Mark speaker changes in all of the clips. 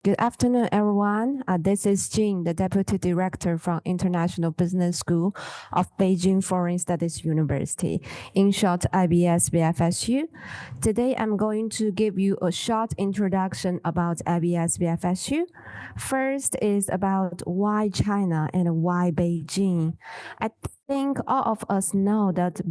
Speaker 1: Good afternoon, everyone. This is Jing, the Deputy Director from International Business School of Beijing Foreign Studies University, in short, IBS BFSU. Today, I'm going to give you a short introduction about IBS BFSU. First is about why China and why Beijing. I think all of us know that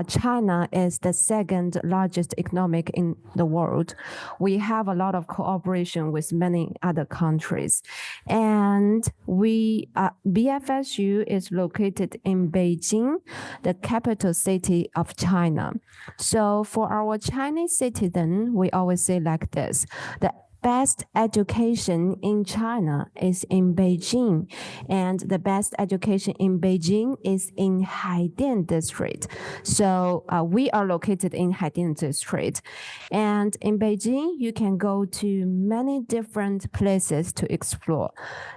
Speaker 1: China is the second largest economic in the world. We have a lot of cooperation with many other countries, and BFSU is located in Beijing, the capital city of China. So for our Chinese citizen, we always say like this: the best education in China is in Beijing, and the best education in Beijing is in Haidian district. So we are located in Haidian district, and in Beijing you can go to many different places to explore,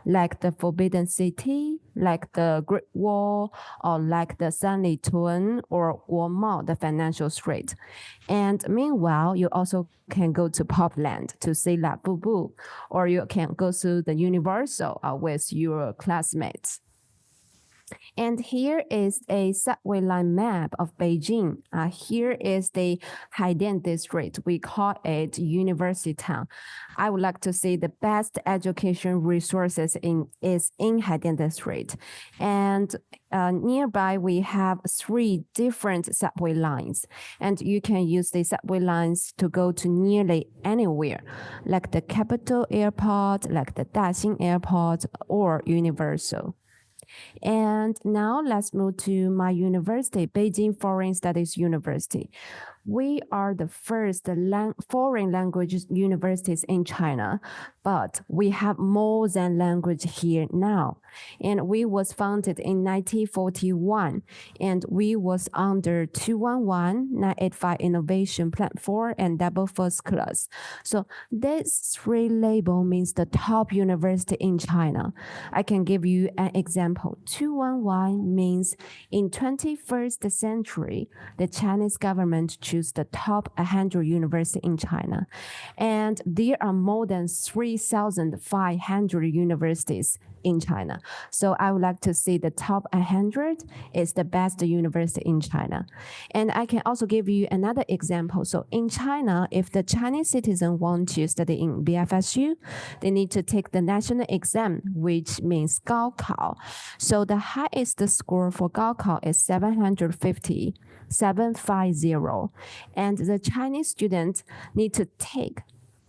Speaker 1: like the Forbidden City, like the Great Wall, or like the Sanlitun or Guomao, the financial street. And meanwhile, you also can go to Popland to see La Bubu, or you can go to the Universal with your classmates. And here is a subway line map of Beijing. Here is the Haidian district. We call it University Town. I would like to say the best education resources is in Haidian district. And nearby, we have 3 different subway lines. And you can use the subway lines to go to nearly anywhere, like the Capital Airport, like the Daxing Airport, or Universal. And now let's move to my university, Beijing Foreign Studies University. We are the first foreign language universities in China, but we have more than language here now. And we was founded in 1941, and we was under 211-985 Innovation Platform and Double First Class. So this 3 label means the top university in China. I can give you an example. 211 means in 21st century, the Chinese government choose the top 100 university in China. And there are more than 3,500 universities in China. So I would like to say the top 100 is the best university in China. And I can also give you another example. So in China, if the Chinese citizen want to study in BFSU, they need to take the national exam, which means 高考. So the highest score for 高考 is 750. And the Chinese students need to take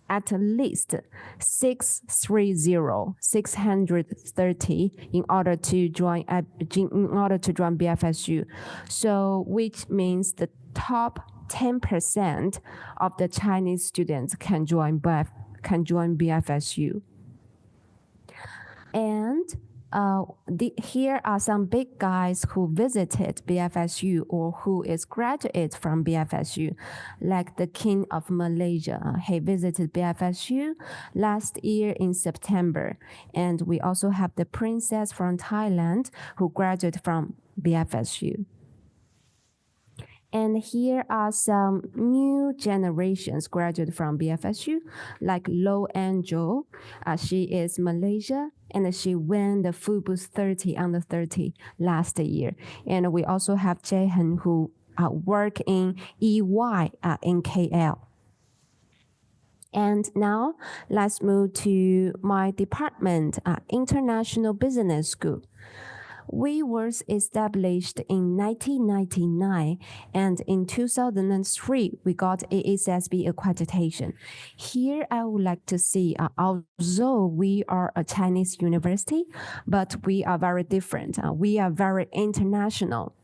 Speaker 1: at least 630 in order to join BFSU. So which means the top 10% of the Chinese students can join BFSU. And here are some big guys who visited BFSU or who is graduate from BFSU, like the King of Malaysia. He visited BFSU last year in September. And we also have the princess from Thailand who graduated from BFSU. And here are some new generations graduated from BFSU, like Lo Angel. She is Malaysia, and she won the FUBUS 30 under 30 last year. And we also have Jaehan, who work in EY in KL. And now let's move to my department, International Business School. We was established in 1999, and in 2003, we got ASSB accreditation. Here, I would like to see, although we are a Chinese university, but we are very different. We are very international.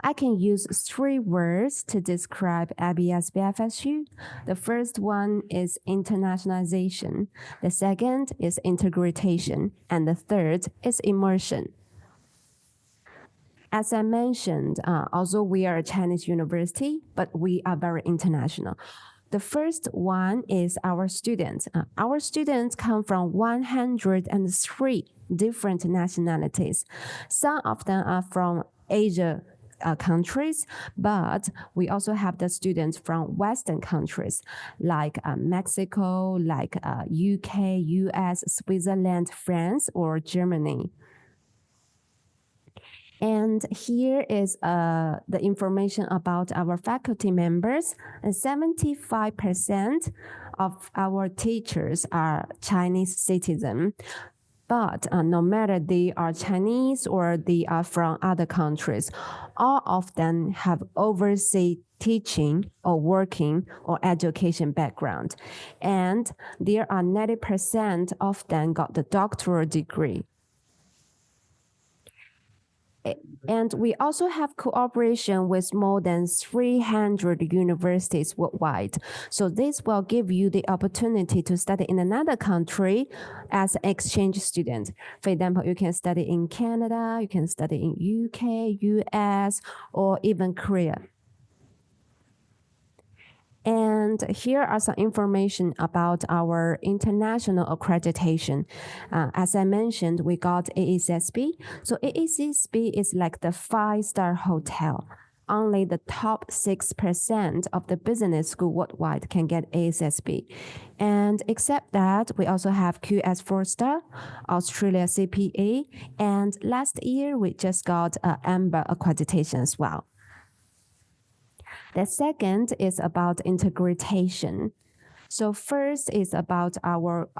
Speaker 1: I can use 3 words to describe IBS BFSU. The first one is internationalization. The second is integration. And the third is immersion. As I mentioned, although we are a Chinese university, but we are very international. The first one is our students. Our students come from 103 different nationalities. Some of them are from Asia countries, but we also have the students from Western countries like Mexico, like UK, US, Switzerland, France, or Germany. And here is the information about our faculty members. 75% of our teachers are Chinese citizens. But no matter they are Chinese or they are from other countries, all of them have overseas teaching or working or education background. And there are 90% of them got the doctoral degree. And we also have cooperation with more than 300 universities worldwide. So this will give you the opportunity to study in another country as an exchange student. For example, you can study in Canada, you can study in UK, US, or even Korea. And here are some information about our international accreditation. As I mentioned, we got AACSB. So AACSB is like the 5-star hotel. Only the top 6% of the business school worldwide can get AACSB. And except that, we also have QS 4-star, Australia CPA, and last year we just got AMBER accreditation as well. The second is about integration. So first is about our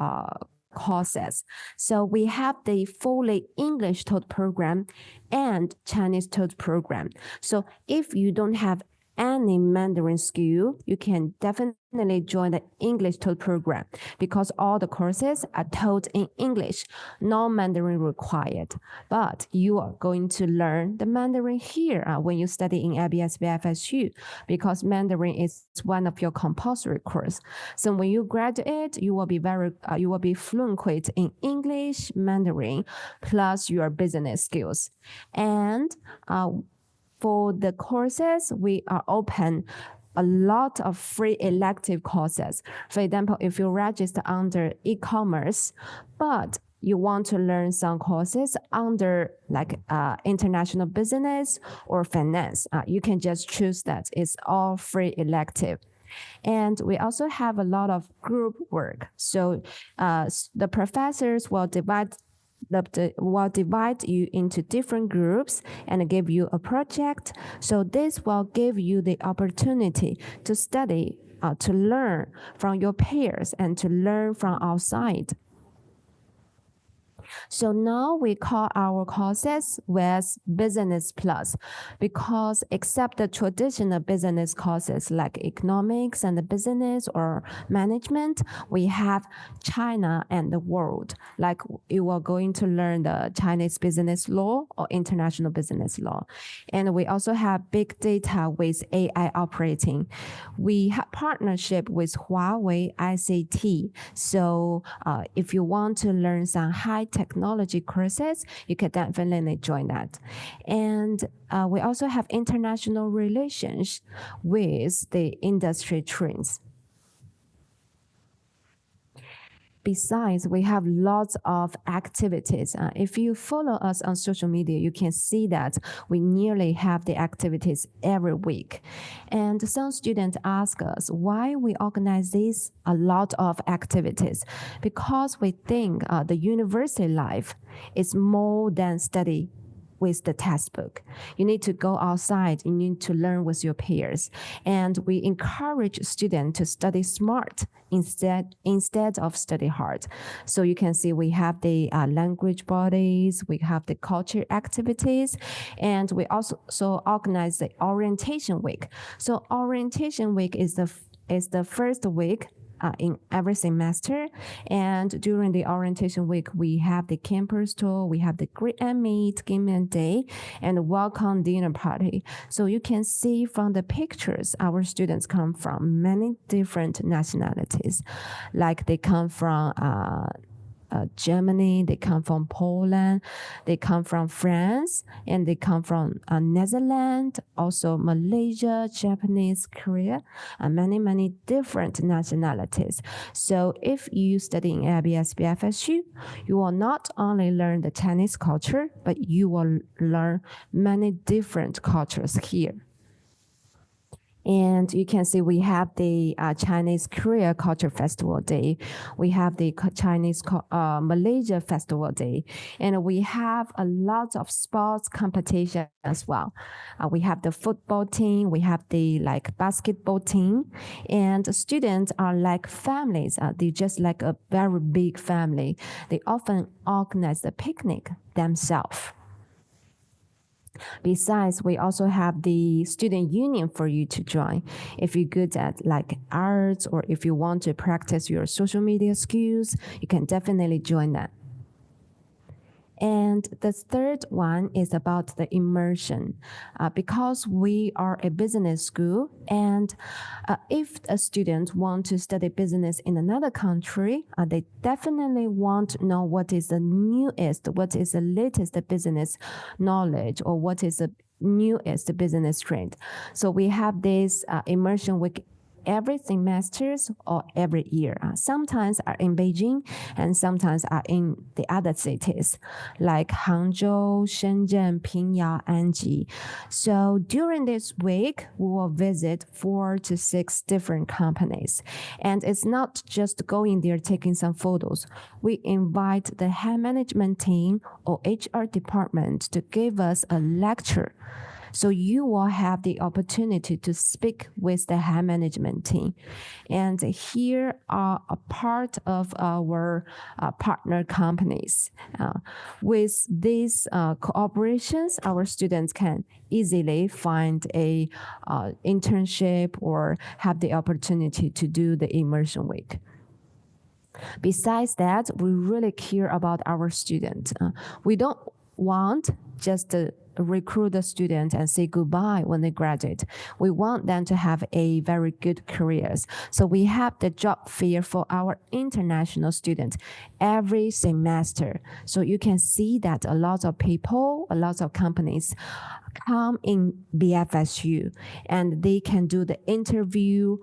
Speaker 1: courses. So we have the fully English taught program and Chinese taught program. So if you don't have any Mandarin skill, you can definitely join the English taught program because all the courses are taught in English, no Mandarin required. But you are going to learn the Mandarin here when you study in IBSB FSU because Mandarin is one of your compulsory course. So when you graduate, you will be fluent in English, Mandarin, plus your business skills. And for the courses, we are open a lot of free elective courses. For example, if you register under e-commerce, but you want to learn some courses under like international business or finance, you can just choose that. It's all free elective. And we also have a lot of group work. So the professors will divide you into different groups and give you a project. So this will give you the opportunity to study, to learn from your peers and to learn from outside. So now we call our courses with Business Plus because except the traditional business courses like economics and business or management, we have China and the world. Like you are going to learn the Chinese business law or international business law. And we also have big data with AI operating. We have partnership with Huawei ICT. So if you want to learn some high technology courses, you can definitely join that. And we also have international relations with the industry trends. Besides, we have lots of activities. If you follow us on social media, you can see that we nearly have the activities every week. And some students ask us why we organize these a lot of activities. Because we think the university life is more than study with the textbook. You need to go outside, you need to learn with your peers. And we encourage students to study smart instead of study hard. So you can see we have the language bodies, we have the culture activities, and we also organize the orientation week. So orientation week is the first week in every semester. And during the orientation week, we have the campus tour, we have the greet and meet, game and day, and welcome dinner party. So you can see from the pictures, our students come from many different nationalities. Like they come from Germany, they come from Poland, they come from France, and they come from Netherlands, also Malaysia, Japanese, Korea, and many different nationalities. So if you study in ABS BFSU, you will not only learn the Chinese culture, but you will learn many different cultures here. And you can see we have the Chinese Korea Culture Festival Day. We have the Chinese Malaysia Festival Day. And we have a lot of sports competition as well. We have the football team. We have the basketball team. And the students are like families. They're just like a very big family. They often organize the picnic themselves. Besides, we also have the student union for you to join. If you're good at arts or if you want to practice your social media skills, you can definitely join that. And the third one is about the immersion. Because we are a business school, and if a student wants to study business in another country, they definitely want to know what is the newest, what is the latest business knowledge, or what is the newest business trend. So we have this immersion week every semesters or every year. Sometimes are in Beijing and sometimes are in the other cities like Hangzhou, Shenzhen, Pingyang, Anji. So during this week, we will visit 4 to 6 different companies. And it's not just going there taking some photos. We invite the head management team or HR department to give us a lecture. So you will have the opportunity to speak with the head management team. And here are a part of our partner companies. With these cooperations, our students can easily find a internship or have the opportunity to do the immersion week. Besides that, we really care about our students. We don't want just to recruit the student and say goodbye when they graduate. We want them to have a very good careers. So we have the job fair for our international students every semester. So you can see that a lot of people, a lot of companies come in BFSU and they can do the interview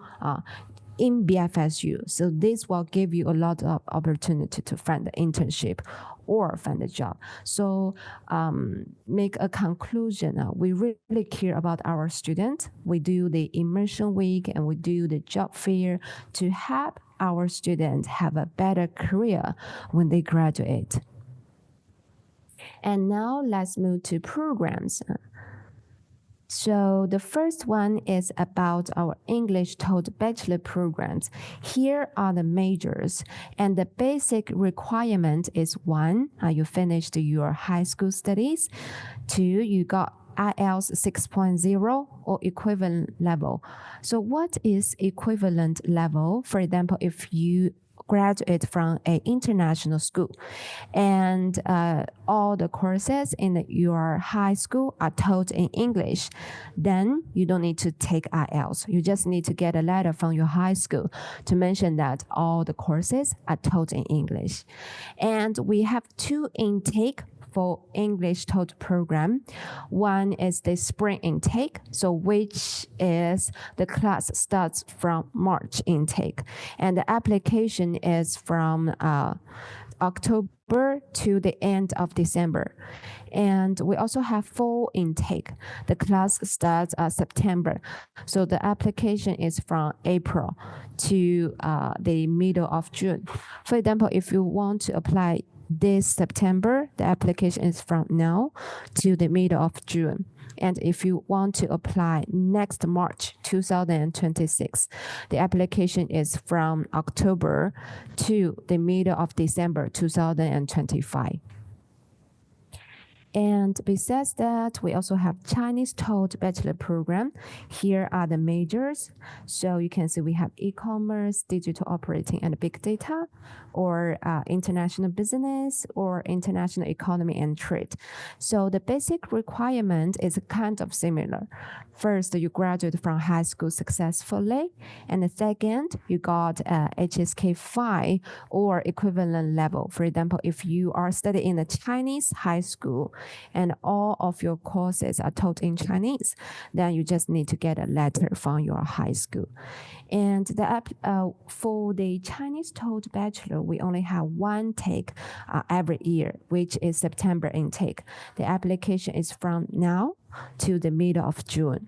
Speaker 1: in BFSU. So this will give you a lot of opportunity to find the internship or find a job. So make a conclusion. We really care about our students. We do the immersion week and we do the job fair to help our students have a better career when they graduate. And now let's move to programs. So the first one is about our English taught bachelor programs. Here are the majors, and the basic requirement is 1, you finished your high school studies. 2, you got IELTS 6.0 or equivalent level. So what is equivalent level? For example, if you graduate from an international school and all the courses in your high school are taught in English, then you don't need to take IELTS. You just need to get a letter from your high school to mention that all the courses are taught in English. And we have 2 intake for English taught program. One is the spring intake, so which is the class starts from March intake, and the application is from October to the end of December. And we also have fall intake. The class starts September, so the application is from April to the middle of June. For example, if you want to apply this September, the application is from now to the middle of June. And if you want to apply next March 2026, the application is from October to the middle of December 2025. And besides that, we also have Chinese taught bachelor program. Here are the majors. So you can see we have e-commerce, digital operating, and big data. or international business, or international economy and trade. So the basic requirement is kind of similar. First, you graduate from high school successfully, and the second, you got HSK 5 or equivalent level. For example, if you are studying in a Chinese high school and all of your courses are taught in Chinese, then you just need to get a letter from your high school. And for the Chinese taught bachelor, we only have one take every year, which is September intake. The application is from now to the middle of June.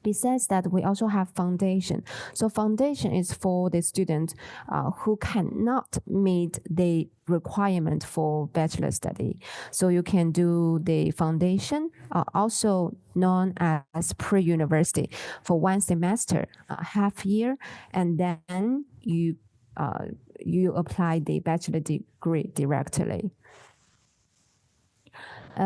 Speaker 1: Besides that, we also have foundation. So foundation is for the students who cannot meet the requirement for bachelor study. So you can do the foundation, also known as pre-university, for one semester, half year, and then you apply the bachelor degree directly.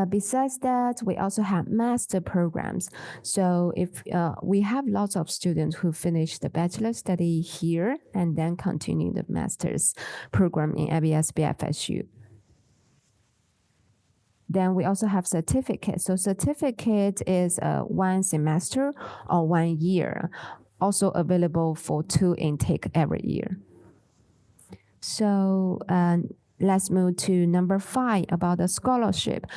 Speaker 1: Besides that, we also have master programs. So if we have lots of students who finish the bachelor study here and then continue the master's program in ABS BFSU. Then we also have certificate. So certificate is 1 semester or 1 year, also available for 2 intake every year. So let's move to number 5 about the scholarship.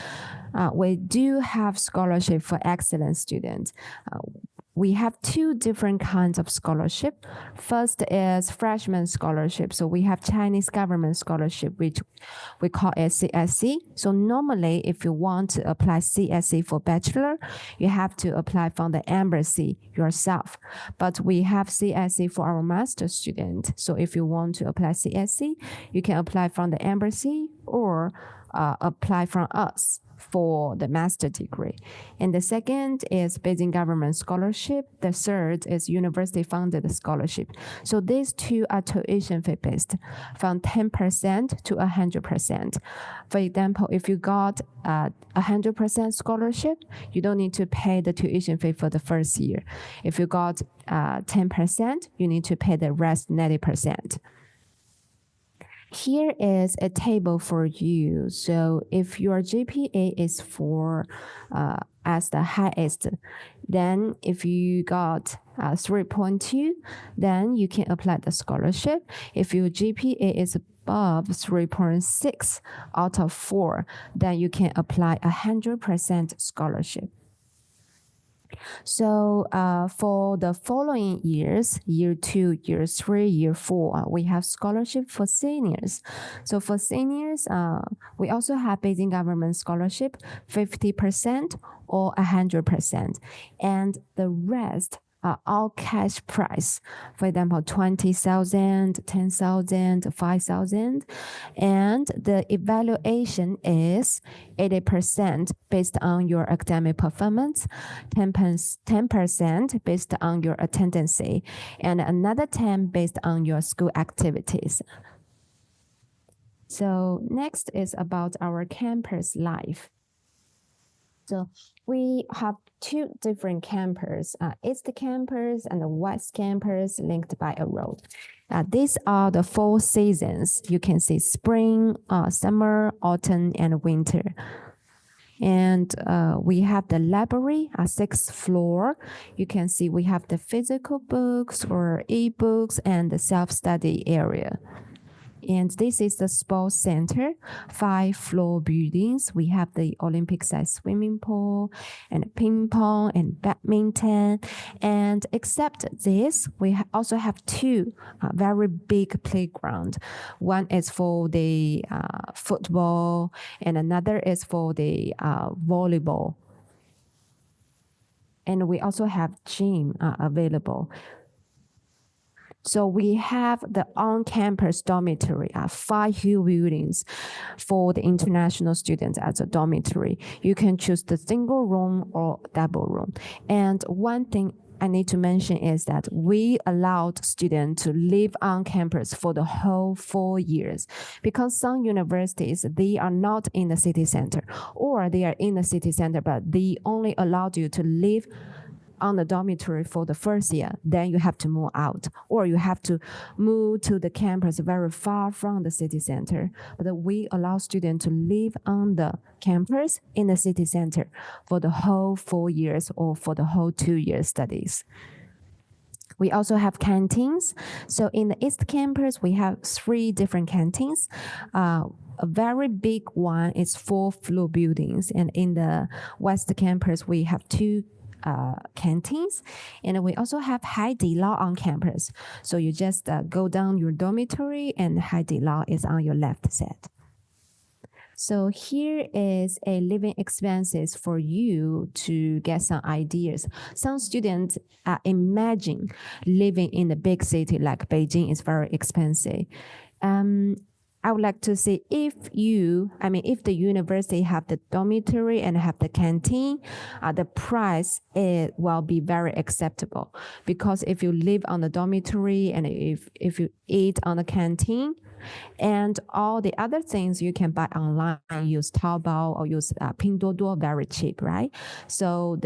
Speaker 1: We do have scholarship for excellent students. We have 2 different kinds of scholarship. First is freshman scholarship. So we have Chinese government scholarship, which we call it CSC. So normally, if you want to apply CSC for bachelor, you have to apply from the embassy yourself. But we have CSC for our master student. So if you want to apply CSC, you can apply from the embassy or apply from us for the master degree. And the second is Beijing government scholarship. The third is university funded scholarship. So these 2 are tuition fee based from 10% to 100%. For example, if you got 100% scholarship, you don't need to pay the tuition fee for the first year. If you got 10%, you need to pay the rest 90%. Here is a table for you. So if your GPA is as the highest, then if you got 3.2, then you can apply the scholarship. If your GPA is above 3.6 out of 4, then you can apply 100% scholarship. So for the following years, year 2, year 3, year 4, we have scholarship for seniors. So for seniors, we also have Beijing government scholarship, 50% or 100%. And the rest are all cash price. For example, 20,000, 10,000, 5,000. And the evaluation is 80% based on your academic performance, 10% based on your attendance, and another 10% based on your school activities. So next is about our campus life. So we have 2 different campus, East Campus and the West Campus linked by a road. These are the 4 seasons. You can see spring, summer, autumn, and winter. And we have the library, 6th floor. You can see we have the physical books or e-books and the self-study area. And this is the sports center, 5-floor buildings. We have the Olympic-sized swimming pool and ping pong and badminton. And except this, we also have 2 very big playground. One is for the football and another is for the volleyball. And we also have gym available. So we have the on-campus dormitory, 5 huge buildings for the international students as a dormitory. You can choose the single room or double room. And one thing I need to mention is that we allowed students to live on campus for the whole 4 years, because some universities, they are not in the city center, or they are in the city center, but they only allowed you to live on the dormitory for the first year, then you have to move out, or you have to move to the campus very far from the city center. But we allow students to live on the campus in the city center for the whole 4 years or for the whole 2 years studies. We also have canteens. So in the East Campus, we have 3 different canteens. A very big one is 4-floor buildings. And in the West Campus, we have 2 canteens. And we also have Haidilao on campus. So you just go down your dormitory and Haidilao is on your left side. So here is a living expenses for you to get some ideas. Some students imagine living in a big city like Beijing is very expensive. I would like to say if the university have the dormitory and have the canteen, the price will be very acceptable. Because if you live on the dormitory and if you eat on the canteen, and all the other things you can buy online, use Taobao or use Pinduoduo, very cheap, right? So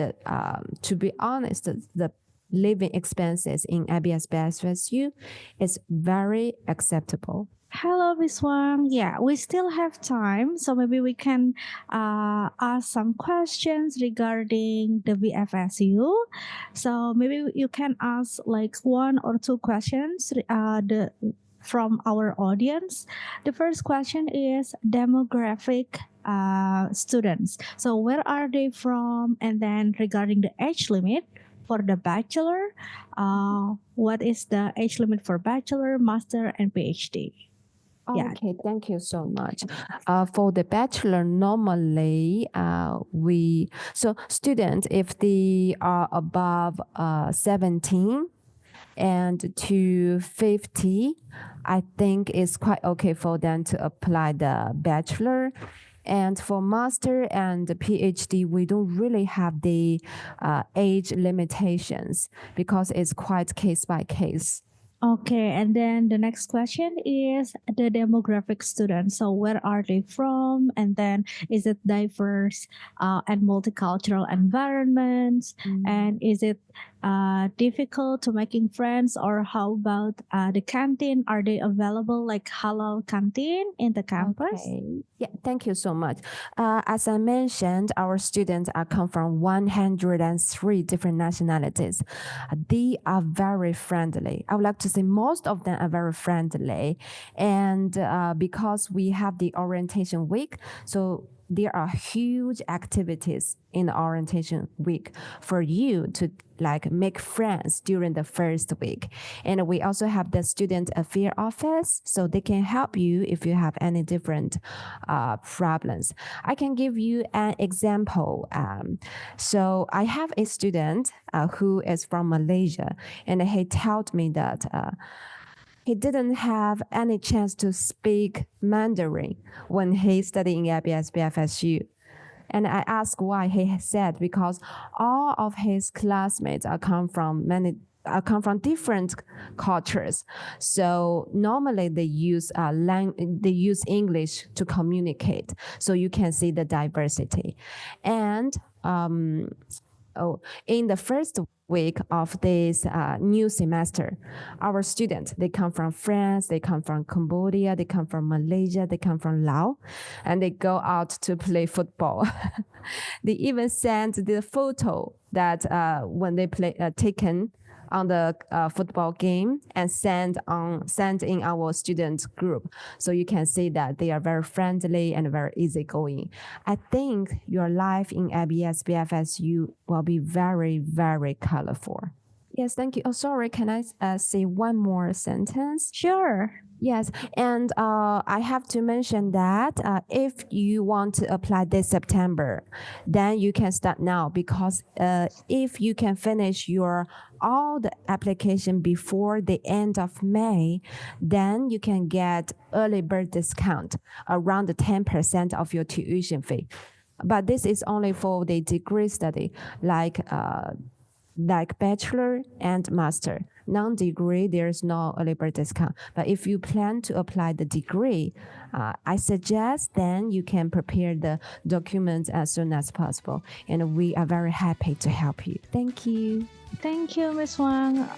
Speaker 1: to be honest, the living expenses in IBS-BSU is very acceptable.
Speaker 2: Hello, Miss Wang. Yeah, we still have time, so maybe we can ask some questions regarding the BFSU. So maybe you can ask like 1 or 2 questions from our audience. The first question is demographic students. So where are they from? And then regarding the age limit for the bachelor, what is the age limit for bachelor, master, and PhD?
Speaker 1: Yeah. Okay, thank you so much. For the bachelor, normally students, if they are above 17 and to 50, I think it's quite okay for them to apply the bachelor. And for master and PhD, we don't really have the age limitations because it's quite case by case.
Speaker 2: Okay, and then the next question is the demographic students. So where are they from? And then is it diverse and multicultural environments? And is it difficult to making friends? Or how about the canteen? Are they available like halal canteen in the campus?
Speaker 1: Okay. Yeah, thank you so much. As I mentioned, our students come from 103 different nationalities. They are very friendly. I would like to say most of them are very friendly. And because we have the orientation week, so there are huge activities in the orientation week for you to like make friends during the first week. And we also have the student affair office, so they can help you if you have any different problems. I can give you an example. So I have a student who is from Malaysia, and he told me that he didn't have any chance to speak Mandarin when he studied in IBS-BFSU. And I asked why. He said because all of his classmates come from different cultures. So normally they use English to communicate. So you can see the diversity. And in the first week of this new semester, our students, they come from France, they come from Cambodia, they come from Malaysia, they come from Laos, and they go out to play football. They even send the photo that when they play taken on the football game and send in our student group. So you can see that they are very friendly and very easygoing. I think your life in IBS-BFSU will be very, very colorful. Yes, thank you. Oh, sorry, can I say one more sentence?
Speaker 2: Sure.
Speaker 1: Yes, and I have to mention that if you want to apply this September, then you can start now, because if you can finish all the application before the end of May, then you can get early bird discount around 10% of your tuition fee. But this is only for the degree study, like like bachelor and master. Non-degree, there's no early bird discount. But if you plan to apply the degree, I suggest then you can prepare the documents as soon as possible. And we are very happy to help you. Thank you.
Speaker 2: Thank you, Miss Wang.